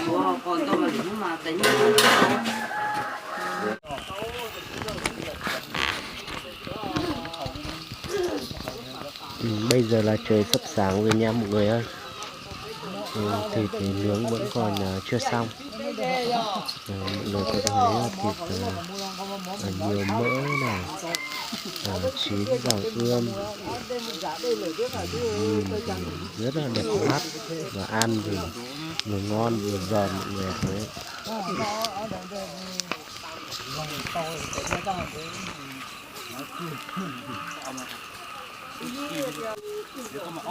còn tôi mà lính mà đánh bây giờ là trời sắp sáng rồi nha mọi người ơi. Thịt thì nướng vẫn còn chưa xong. Mọi người có thấy thịt nhiều mỡ này, chín vàng ươm, nhìn thì rất là đẹp mắt và ăn thì vừa ngon vừa giòn mọi người thấy.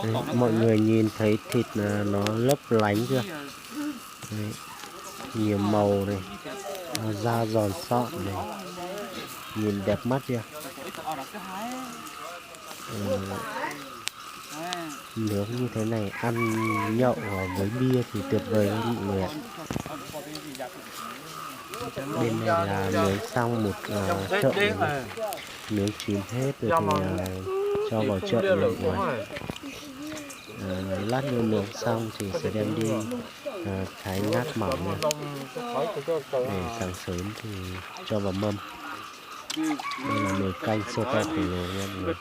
Đấy, mọi người nhìn thấy thịt nó lấp lánh chưa? Đấy, nhiều màu này, da giòn sọn này, nhìn đẹp mắt chưa? Nướng như thế này ăn nhậu với bia thì tuyệt vời lắm mọi người ạ. Bên này là nướng xong một chậu này, nướng chín hết rồi thì cho vào chậu rồi mọi người. Lát nữa nướng xong thì sẽ đem đi thái nát mỏng nha, để sáng sớm thì cho vào mâm. Đây là nồi canh siêu to khổng lồ nha mọi người.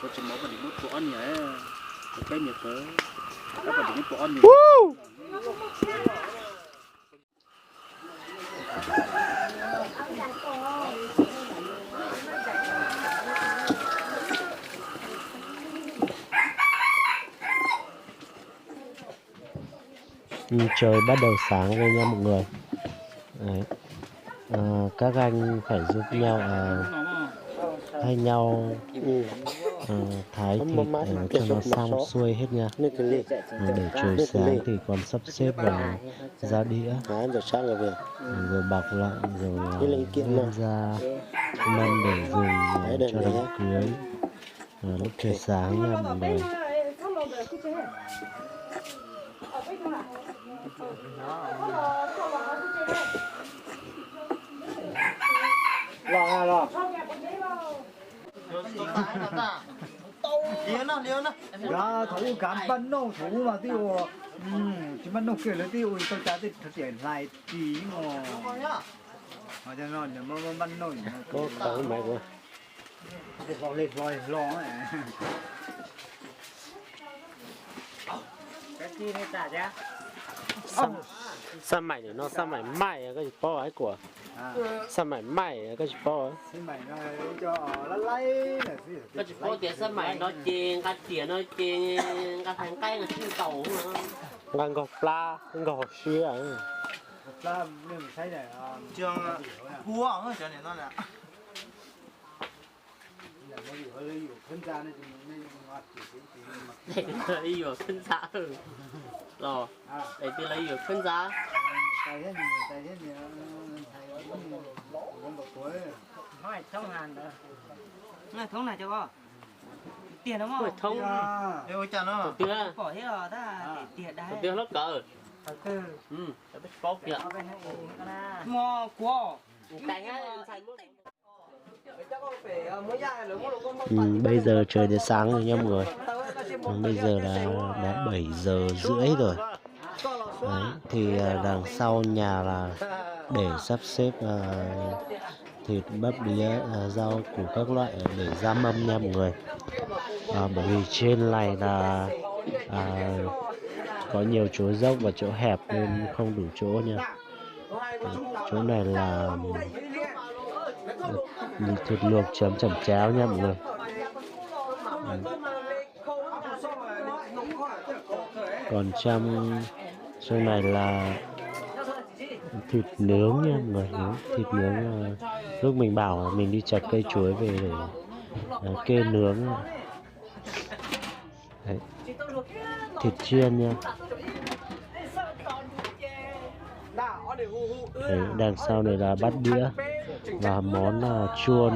Trời bắt đầu sáng rồi nha mọi người. Đấy. Các anh phải giúp nhau thay nhau thái thịt cho nó xong xuôi hết nha. Để trời sáng thì còn sắp xếp vào ra đĩa, rồi bọc lại, rồi đem ra mâm để dùng cho đám cưới lúc trời sáng nha mọi người. Ya thủ cảm bánh nô thủ mà tiêu chỉ bánh nô kia là tiêu tôi trả thì thực hiện lại tí mà cho nó mà bánh nô Có cái mẹ của để vào lệt vòi lo này cái chi này trả giá sao mày để nó sao mày mày cái gì po ấy của sao mày mày cái gì po ấy xin mày nó cho lấy là gì cái chỉ có tiền sân mãi nó chèn cái tiền nó chèn cái thằng cây là chim tàu mà ngang gọt pla ngang gọt xía ấy là mình thấy này trường cua ở chỗ này nó nè để lấy vừa phân giá rồi để tôi lấy vừa phân giá hỏi thông hàn nữa này thông này cho con tiền đúng không thông yêu cha nó tiền bỏ hết rồi ta để tiền đấy tiền lớp cờ phải biết bóc kìa mò cua cánh á bây giờ trời đã sáng rồi nha mọi người. Bây giờ là đã 7 giờ rưỡi rồi. Đấy, thì đằng sau nhà là để sắp xếp thịt bắp đĩa, rau củ các loại để ra mâm nha mọi người. Bởi vì trên này là có nhiều chỗ dốc và chỗ hẹp nên không đủ chỗ nha. Chỗ này là thịt luộc chấm cháo nha mọi người. Còn trong này là thịt nướng nha mọi người. Thịt nướng lúc mình bảo mình đi chặt cây chuối về để kê nướng. Đấy. Thịt chiên nha. Đấy, đằng sau này là bát đĩa và món chua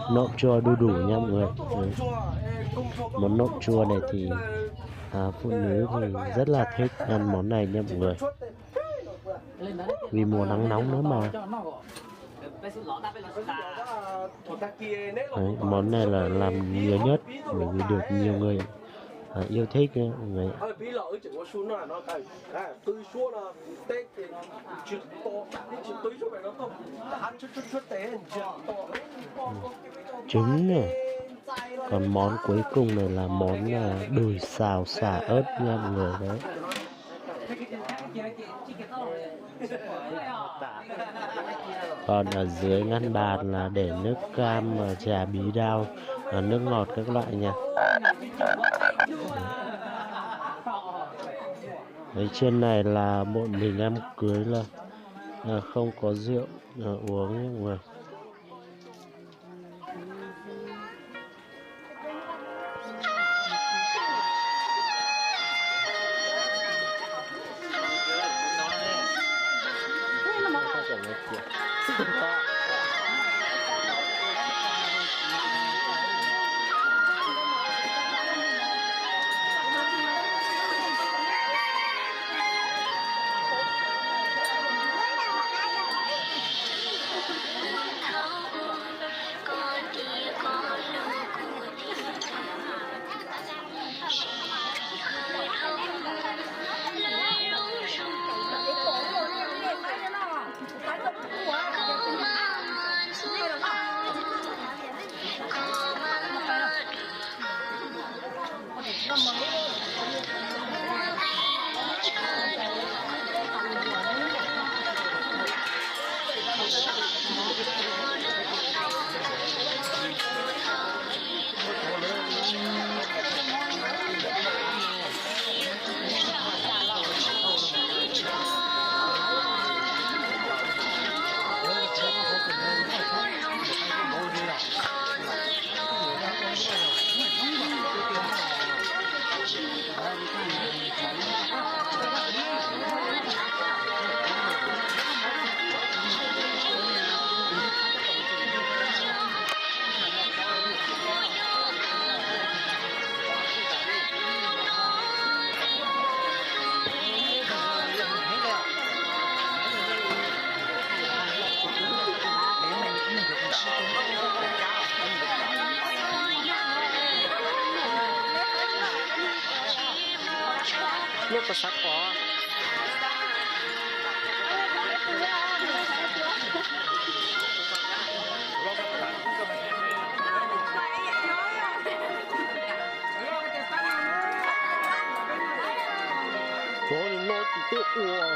nộm chua đu đủ nha mọi người. Đấy. Món nộm chua này thì phụ nữ thì rất là thích ăn món này nha mọi người, vì mùa nắng nóng nữa mà. Đấy, món này là làm nhiều nhất bởi vì được nhiều người yêu thích nhá mọi người. Bí lỡ chỉ có xuống là nó cái tôi xuống là tết thì chuyện to chuyện tôi xuống này nó to ăn chút té chuyện to Trứng này. Còn món cuối cùng này là món đùi xào xả ớt nha mọi người đấy. Còn ở dưới ngăn bàn là để nước cam và trà bí đao và nước ngọt các loại nha. Đấy, trên này là bọn mình em cưới là không có rượu uống nhé mọi người. Nước có sắc có. Chỗ này nó chỉ tự ùa.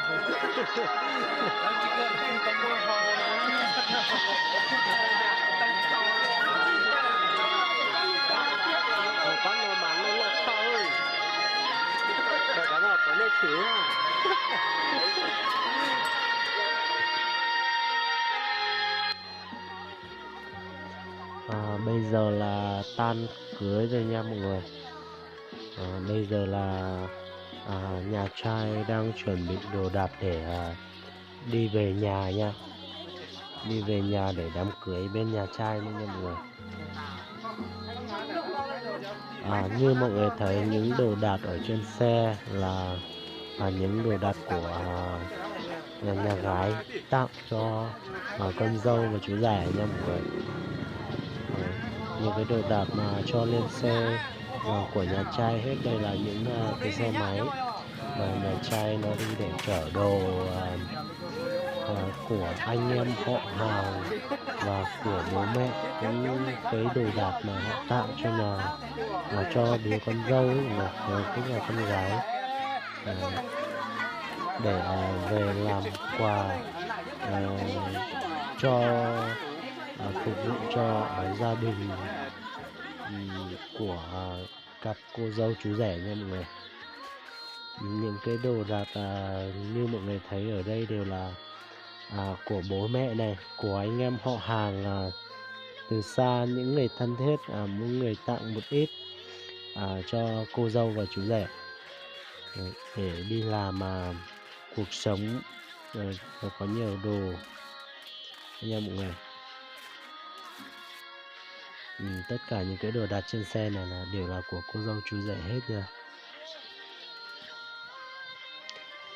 Con nó bán nó là to ơi. Cái đó có nên chửi bây giờ là tan cưới rồi nha mọi người. Bây giờ là nhà trai đang chuẩn bị đồ đạc để đi về nhà nha. Đi về nhà để đám cưới bên nhà trai nữa nha mọi người. Như mọi người thấy những đồ đạc ở trên xe là những đồ đạc của nhà gái tặng cho con dâu và chú rể nha mọi người. Những cái đồ đạc mà cho lên xe của nhà trai hết. Đây là những cái xe máy mà nhà trai nó đi để chở đồ của anh em họ hàng và của bố mẹ, những cái đồ đạc mà họ tặng cho cho đứa con dâu ấy, tức là con gái, để về làm quà cho phục vụ cho gia đình của cặp cô dâu chú rể nha mọi người. Những cái đồ đạc như mọi người thấy ở đây đều là của bố mẹ này, của anh em họ hàng từ xa, những người thân thiết, mỗi người tặng một ít cho cô dâu và chú rể để đi làm cuộc sống có nhiều đồ nha mọi người. Tất cả những cái đồ đặt trên xe này đều là của cô dâu chú rể hết nha.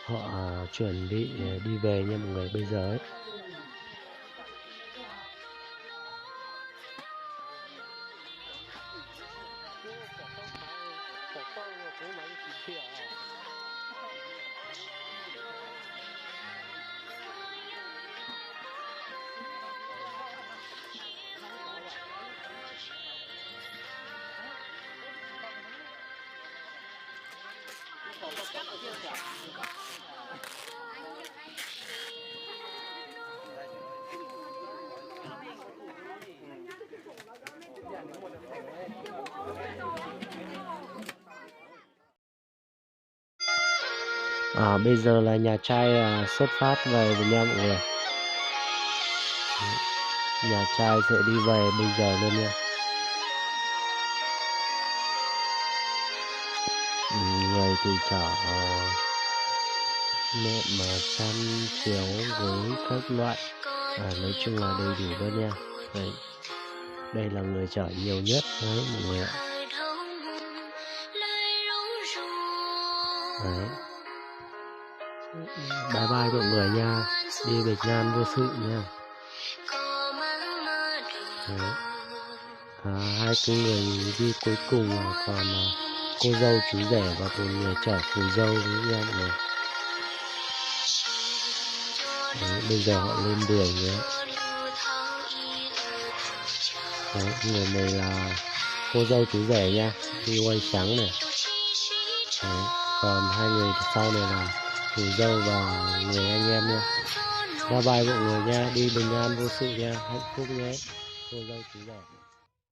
Họ chuẩn bị đi về nha mọi người bây giờ ấy. Hãy subscribe cho kênh Ghiền Mì Gõ để không bỏ lỡ Bây giờ là nhà trai xuất phát về với nha mọi người. Nhà trai sẽ đi về bây giờ luôn nha. Người thì chở nệm mà chăn chiếu gối các loại, nói chung là đầy đủ luôn nha. Đấy. Đây là người chở nhiều nhất đấy mọi người ạ. Đấy. Bye bye mọi người nha, đi bình an vô sự nha. Đấy. Hai cái người đi cuối cùng là còn cô dâu chú rể và một người chở phù dâu với nha mọi người. Đấy, bây giờ họ lên đường nữa. Đấy, người này là cô dâu chú rể nha, đi quay trắng này. Đấy, còn hai người sau này là phù dâu và người anh em nha. Bye bye mọi người nha, đi bình an vô sự nha, hạnh phúc nhé, cô dâu chú rể.